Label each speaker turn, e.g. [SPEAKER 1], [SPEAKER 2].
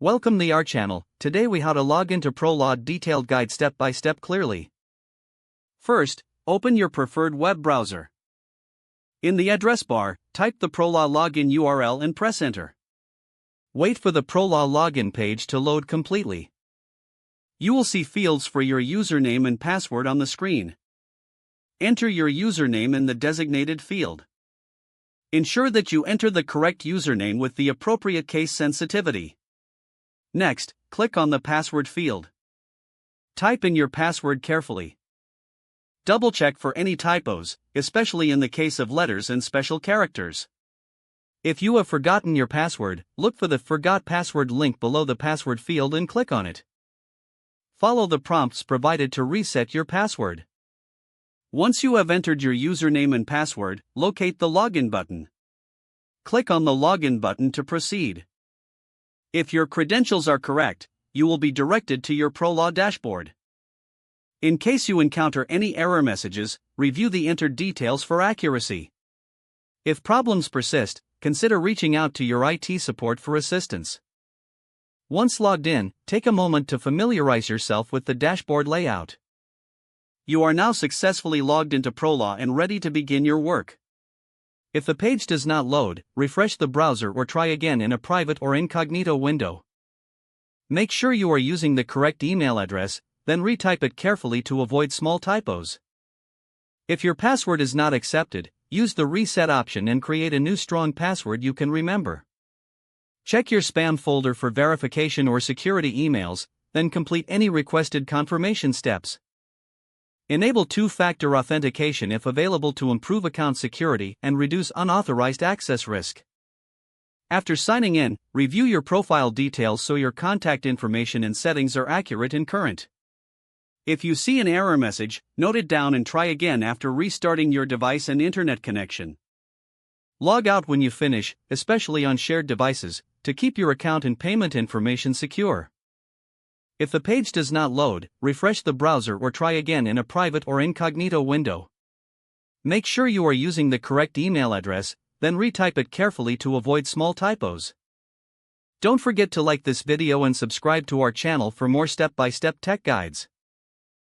[SPEAKER 1] Welcome to our channel. Today we how to log into ProLaw detailed guide step by step clearly. First, open your preferred web browser. In the address bar, type the ProLaw login URL and press enter. Wait for the ProLaw login page to load completely. You will see fields for your username and password on the screen. Enter your username in the designated field. Ensure that you enter the correct username with the appropriate case sensitivity. Next, click on the password field. Type in your password carefully. Double-check for any typos, especially in the case of letters and special characters. If you have forgotten your password, look for the Forgot Password link below the password field and click on it. Follow the prompts provided to reset your password. Once you have entered your username and password, locate the Login button. Click on the Login button to proceed. If your credentials are correct, you will be directed to your ProLaw dashboard. In case you encounter any error messages, review the entered details for accuracy. If problems persist, consider reaching out to your IT support for assistance. Once logged in, take a moment to familiarize yourself with the dashboard layout. You are now successfully logged into ProLaw and ready to begin your work. If the page does not load, refresh the browser or try again in a private or incognito window. Make sure you are using the correct email address, then retype it carefully to avoid small typos. If your password is not accepted, use the reset option and create a new strong password you can remember. Check your spam folder for verification or security emails, then complete any requested confirmation steps. Enable two-factor authentication if available to improve account security and reduce unauthorized access risk. After signing in, review your profile details so your contact information and settings are accurate and current. If you see an error message, note it down and try again after restarting your device and internet connection. Log out when you finish, especially on shared devices, to keep your account and payment information secure. If the page does not load, refresh the browser or try again in a private or incognito window. Make sure you are using the correct email address, then retype it carefully to avoid small typos. Don't forget to like this video and subscribe to our channel for more step-by-step tech guides.